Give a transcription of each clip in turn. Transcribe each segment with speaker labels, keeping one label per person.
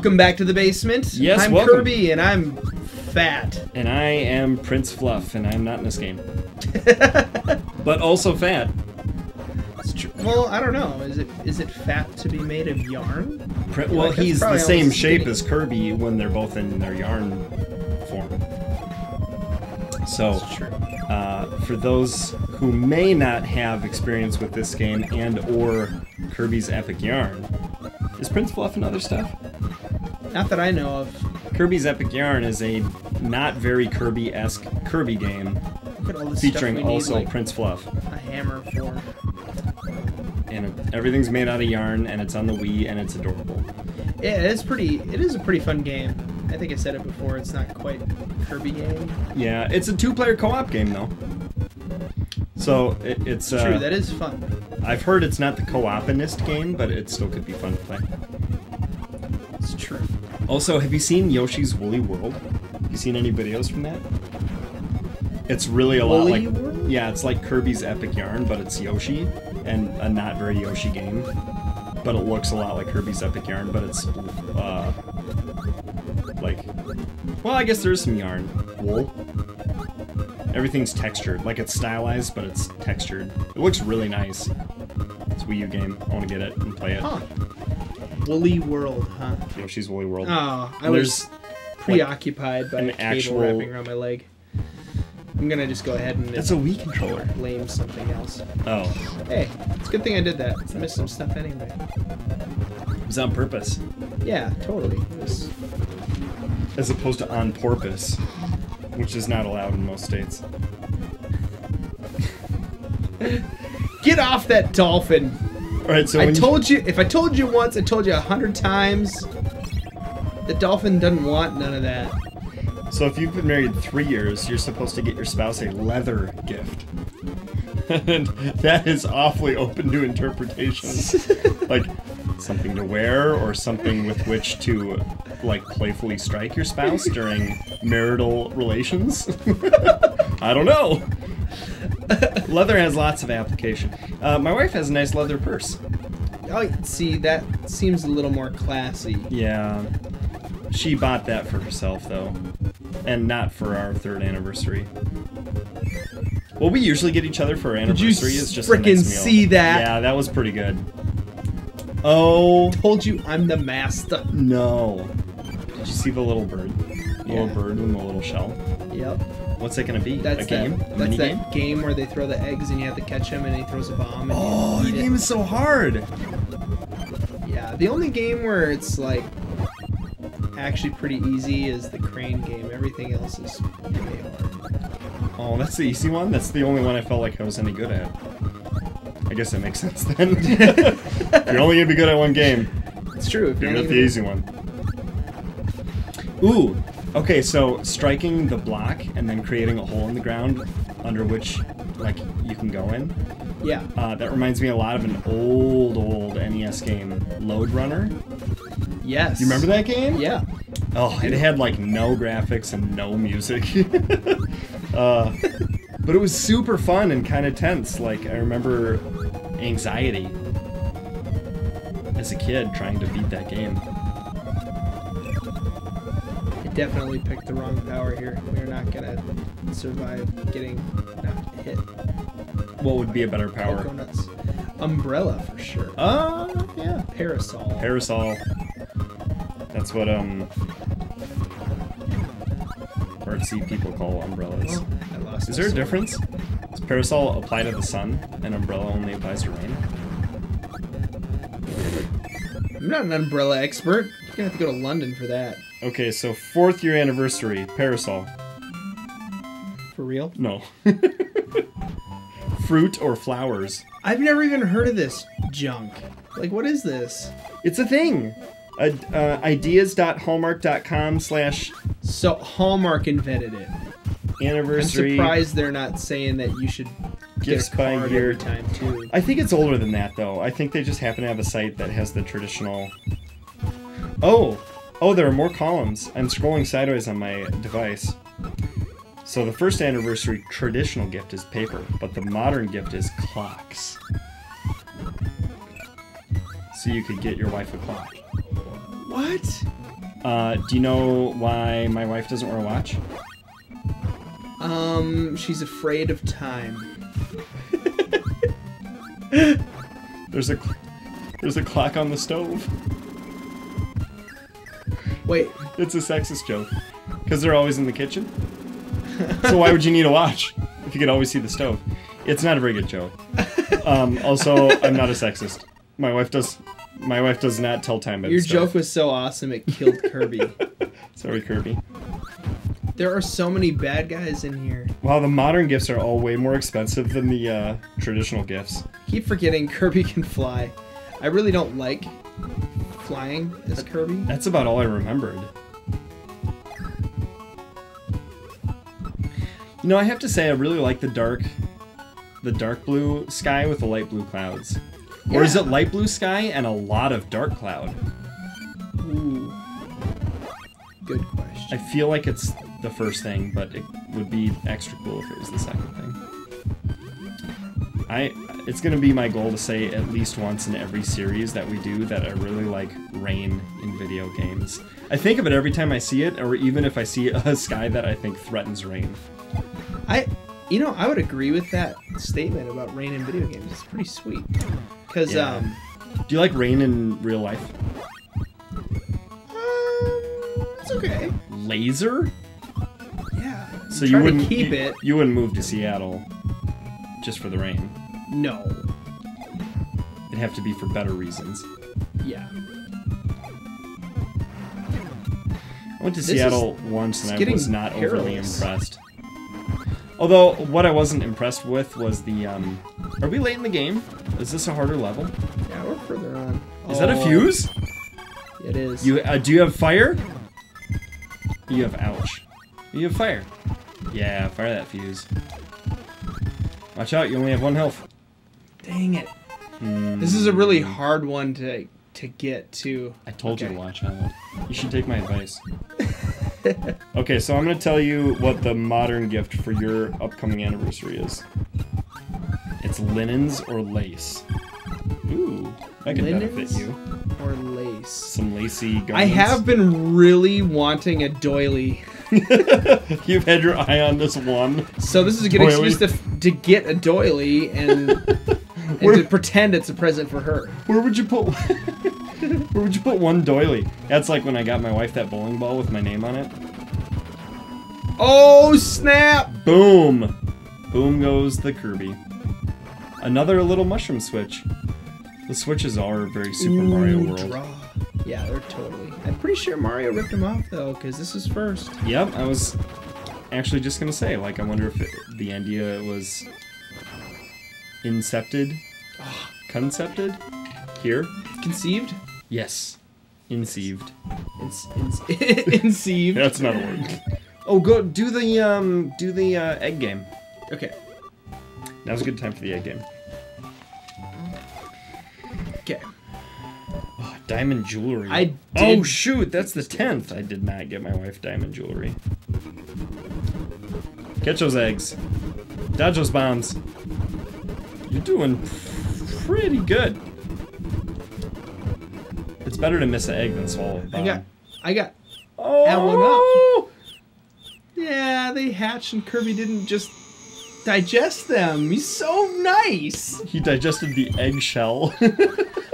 Speaker 1: Welcome back to the basement.
Speaker 2: Yes,
Speaker 1: I'm
Speaker 2: welcome.
Speaker 1: Kirby, and I'm fat.
Speaker 2: And I am Prince Fluff, and I'm not in this game. But also fat.
Speaker 1: Well, I don't know. Is it fat to be made of yarn?
Speaker 2: Well,
Speaker 1: Like,
Speaker 2: he's the
Speaker 1: probably
Speaker 2: same
Speaker 1: almost
Speaker 2: shape
Speaker 1: skinny.
Speaker 2: as Kirby when they're both in their yarn form. So,
Speaker 1: That's true.
Speaker 2: for those who may not have experience with this game and or Kirby's Epic Yarn, is Prince Fluff and other stuff?
Speaker 1: Not that I know of.
Speaker 2: Kirby's Epic Yarn is a not very Kirby-esque Kirby game
Speaker 1: Look at all this
Speaker 2: featuring
Speaker 1: stuff we
Speaker 2: also
Speaker 1: need, like
Speaker 2: Prince Fluff.
Speaker 1: a hammer for.
Speaker 2: And everything's made out of yarn, and it's on the Wii, and it's adorable.
Speaker 1: Yeah, it is a pretty fun game. I think I said it before. It's not quite a Kirby game.
Speaker 2: Yeah, it's a two-player co-op game, though. So, it's...
Speaker 1: True, that is fun.
Speaker 2: I've heard it's not the co-opinist game, but it still could be fun to play.
Speaker 1: It's true.
Speaker 2: Also, have you seen Yoshi's Woolly World? Have you seen any videos from that? It's really a lot
Speaker 1: Woolly
Speaker 2: like...
Speaker 1: World?
Speaker 2: Yeah, it's like Kirby's Epic Yarn, but it's Yoshi, and a not very Yoshi game. But it looks a lot like Kirby's Epic Yarn, but it's, like... Well, I guess there's some yarn. Wool. Everything's textured. Like, it's stylized, but it's textured. It looks really nice. It's a Wii U game. I want to get it and play it.
Speaker 1: Huh. Woolly World, huh?
Speaker 2: Yoshi's Woolly World.
Speaker 1: Oh, I
Speaker 2: And
Speaker 1: was preoccupied by
Speaker 2: an
Speaker 1: a cable
Speaker 2: actual-
Speaker 1: wrapping around my leg. I'm gonna just go ahead and
Speaker 2: That's a Wii controller.
Speaker 1: blame something else.
Speaker 2: Oh.
Speaker 1: Hey, it's a good thing I did that. I missed some stuff anyway.
Speaker 2: It was on purpose.
Speaker 1: Yeah, totally. It was-
Speaker 2: As opposed to on porpoise, which is not allowed in most states.
Speaker 1: Get off that dolphin!
Speaker 2: Alright, so
Speaker 1: I
Speaker 2: when
Speaker 1: told you, if I told you once, I told you 100 times. The dolphin doesn't want none of that.
Speaker 2: So if you've been married 3 years, you're supposed to get your spouse a leather gift. And that is awfully open to interpretation. Like, something to wear, or something with which to, like, playfully strike your spouse during marital relations? I don't know. Leather has lots of application. My wife has a nice leather purse.
Speaker 1: Oh, see, that seems a little more classy.
Speaker 2: Yeah. She bought that for herself, though. And not for our 3rd anniversary. Well, we usually get each other for our
Speaker 1: Did you
Speaker 2: anniversary. It's just a
Speaker 1: frickin'
Speaker 2: nice meal.
Speaker 1: see that?
Speaker 2: Yeah, that was pretty good. Oh,
Speaker 1: Told you I'm the master.
Speaker 2: no. Did you see the little bird? The
Speaker 1: Yeah.
Speaker 2: little bird in the little shell?
Speaker 1: Yep.
Speaker 2: What's it gonna be?
Speaker 1: That's
Speaker 2: a game?
Speaker 1: That,
Speaker 2: A
Speaker 1: that's
Speaker 2: mini game?
Speaker 1: that game where they throw the eggs and you have to catch him and he throws a bomb. And
Speaker 2: Oh,
Speaker 1: you
Speaker 2: the
Speaker 1: eat
Speaker 2: game
Speaker 1: it.
Speaker 2: is so hard.
Speaker 1: Yeah, the only game where it's like actually pretty easy is the crane game. Everything else is really hard.
Speaker 2: Oh, that's the easy one? That's the only one I felt like I was any good at. I guess that makes sense then. If you're only gonna be good at one game,
Speaker 1: It's true. If
Speaker 2: you're
Speaker 1: you're
Speaker 2: good at the easy one. Ooh, okay, so striking the block and then creating a hole in the ground under which, like, you can go in.
Speaker 1: Yeah.
Speaker 2: That reminds me a lot of an old NES game, Load Runner.
Speaker 1: Yes.
Speaker 2: You remember that game?
Speaker 1: Yeah.
Speaker 2: Oh, it had like no graphics and no music. But it was super fun and kind of tense. Like, I remember anxiety as a kid trying to beat that game.
Speaker 1: I definitely picked the wrong power here. We're not gonna survive getting not hit.
Speaker 2: What would be a better power?
Speaker 1: Coconuts. Umbrella for sure.
Speaker 2: Yeah.
Speaker 1: Parasol.
Speaker 2: Parasol. That's what, artsy people call umbrellas.
Speaker 1: Oh, I lost
Speaker 2: Is
Speaker 1: my
Speaker 2: there a
Speaker 1: sword.
Speaker 2: difference? Does parasol apply to the sun, and umbrella only applies to rain?
Speaker 1: I'm not an umbrella expert. You're gonna have to go to London for that.
Speaker 2: Okay, so 4th year anniversary, parasol.
Speaker 1: For real?
Speaker 2: No. Fruit or flowers.
Speaker 1: I've never even heard of this junk. Like, what is this?
Speaker 2: It's a thing. Ideas.hallmark.com /
Speaker 1: So Hallmark invented it. I'm
Speaker 2: anniversary.
Speaker 1: surprised they're not saying that you should
Speaker 2: Gifts
Speaker 1: get a
Speaker 2: by
Speaker 1: card
Speaker 2: year.
Speaker 1: every time too.
Speaker 2: I think it's older than that, though. I think they just happen to have a site that has the traditional... Oh, there are more columns. I'm scrolling sideways on my device. So the 1st anniversary traditional gift is paper, but the modern gift is clocks. So you could get your wife a clock.
Speaker 1: What?
Speaker 2: Do you know why my wife doesn't wear a watch?
Speaker 1: She's afraid of time.
Speaker 2: There's a clock on the stove.
Speaker 1: Wait.
Speaker 2: It's a sexist joke. Because they're always in the kitchen. So why would you need a watch if you could always see the stove? It's not a very good joke. Also, I'm not a sexist. My wife does not tell time by the
Speaker 1: Your
Speaker 2: stove.
Speaker 1: joke was so awesome it killed Kirby.
Speaker 2: Sorry, Kirby.
Speaker 1: There are so many bad guys in here.
Speaker 2: Wow, the modern gifts are all way more expensive than the traditional gifts.
Speaker 1: Keep forgetting Kirby can fly. I really don't like flying as Kirby.
Speaker 2: That's about all I remembered. You know, I have to say I really like the dark blue sky with the light blue clouds.
Speaker 1: Yeah.
Speaker 2: Or is it light blue sky and a lot of dark cloud?
Speaker 1: Ooh. Good question.
Speaker 2: I feel like it's the first thing, but it would be extra cool if it was the second thing. It's gonna be my goal to say at least once in every series that we do that I really like rain in video games. I think of it every time I see it, or even if I see a sky that I think threatens rain.
Speaker 1: I would agree with that statement about rain in video games. It's pretty sweet. Because,
Speaker 2: Yeah. Do you like rain in real life?
Speaker 1: it's okay.
Speaker 2: Laser?
Speaker 1: Yeah.
Speaker 2: So
Speaker 1: Try
Speaker 2: you wouldn't
Speaker 1: to keep it.
Speaker 2: You wouldn't move to Seattle just for the rain.
Speaker 1: No.
Speaker 2: It'd have to be for better reasons.
Speaker 1: Yeah.
Speaker 2: I went to
Speaker 1: This
Speaker 2: Seattle once and I
Speaker 1: getting
Speaker 2: was not overly
Speaker 1: perilous.
Speaker 2: impressed. Although, what I wasn't impressed with was the, Are we late in the game? Is this a harder level?
Speaker 1: Yeah, we're further on.
Speaker 2: Is that a fuse?
Speaker 1: It is.
Speaker 2: Do you have fire? You have ouch. You have fire. Yeah, fire that fuse. Watch out, you only have 1 health.
Speaker 1: Dang it. This is a really hard one to get to.
Speaker 2: I told you to watch out. You should take my advice. Okay, so I'm going to tell you what the modern gift for your upcoming anniversary is. It's linens or lace. Ooh, that could benefit
Speaker 1: Linens
Speaker 2: you.
Speaker 1: or lace?
Speaker 2: Some lacy garments.
Speaker 1: I have been really wanting a doily.
Speaker 2: You've had your eye on this one.
Speaker 1: So this is a good
Speaker 2: Doily.
Speaker 1: excuse to get a doily and to pretend it's a present for her.
Speaker 2: Where would you put Where would you put one doily? That's like when I got my wife that bowling ball with my name on it.
Speaker 1: Oh, snap!
Speaker 2: Boom! Boom goes the Kirby. Another little mushroom switch. The switches are very Super Mario World.
Speaker 1: Draw. Yeah, they're totally. I'm pretty sure Mario ripped them off, though, because this is first.
Speaker 2: Yep, I was actually just gonna say, like, I wonder if the idea was incepted? Concepted? Here?
Speaker 1: Conceived?
Speaker 2: Yes. Inceived.
Speaker 1: Inceived.
Speaker 2: That's not a word. Oh, go do the egg game.
Speaker 1: Okay.
Speaker 2: Now's a good time for the egg game.
Speaker 1: Okay.
Speaker 2: Oh, diamond jewelry.
Speaker 1: I
Speaker 2: Oh
Speaker 1: did-
Speaker 2: shoot, that's the 10th. I did not get my wife diamond jewelry. Catch those eggs. Dodge those bombs. You're doing pretty good. It's better to miss an egg than swallow a bomb.
Speaker 1: I got.
Speaker 2: Oh!
Speaker 1: Add one up. Yeah, they hatched and Kirby didn't just digest them. He's so nice.
Speaker 2: He digested the eggshell.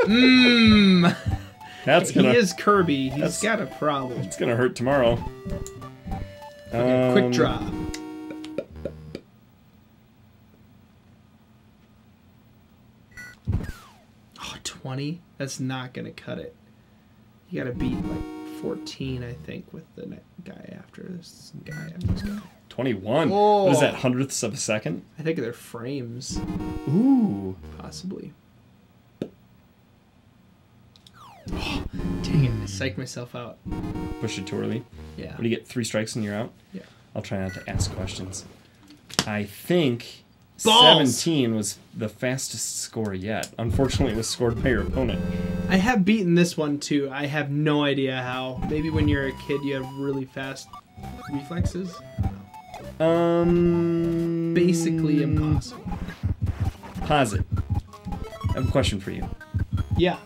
Speaker 1: Mmm.
Speaker 2: That's gonna.
Speaker 1: He is Kirby. He's
Speaker 2: that's-
Speaker 1: got a problem.
Speaker 2: It's gonna hurt tomorrow.
Speaker 1: Okay, quick draw. Oh, 20? That's not gonna cut it. You gotta beat like 14, I think, with the guy after this guy after this guy.
Speaker 2: 21.
Speaker 1: Oh.
Speaker 2: What is that? Hundredths of a second?
Speaker 1: I think they're frames,
Speaker 2: Ooh.
Speaker 1: possibly. Oh, dang it! I psyched myself out.
Speaker 2: Push it too early.
Speaker 1: Yeah.
Speaker 2: When you get 3 strikes and you're out.
Speaker 1: Yeah.
Speaker 2: I'll try not to ask questions. I think
Speaker 1: Balls!
Speaker 2: 17 was the fastest score yet. Unfortunately, it was scored by your opponent.
Speaker 1: I have beaten this one too. I have no idea how. Maybe when you're a kid, you have really fast reflexes. Basically impossible.
Speaker 2: Pause it. I have a question for you.
Speaker 1: Yeah.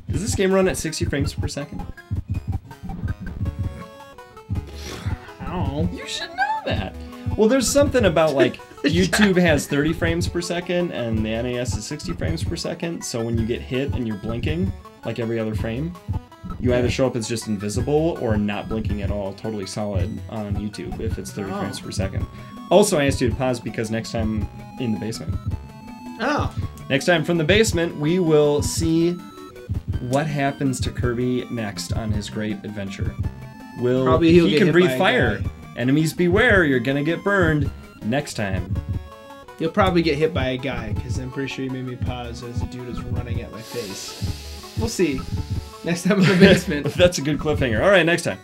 Speaker 2: Does this game run at 60 frames per second?
Speaker 1: Oh.
Speaker 2: You should know that. Well, there's something about, like, YouTube has 30 frames per second, and the NAS is 60 frames per second, so when you get hit and you're blinking, like every other frame, you either show up as just invisible or not blinking at all, totally solid on YouTube if it's 30 frames per second. Also, I asked you to pause because next time in the basement.
Speaker 1: Oh.
Speaker 2: Next time from the basement, we will see what happens to Kirby next on his great adventure.
Speaker 1: Probably he'll
Speaker 2: he
Speaker 1: get
Speaker 2: can
Speaker 1: hit
Speaker 2: breathe
Speaker 1: by a
Speaker 2: fire.
Speaker 1: guy.
Speaker 2: Enemies beware, you're gonna get burned next time.
Speaker 1: You'll probably get hit by a guy, because I'm pretty sure you made me pause as a dude is running at my face. We'll see. Next time in the basement.
Speaker 2: That's a good cliffhanger. All right, next time.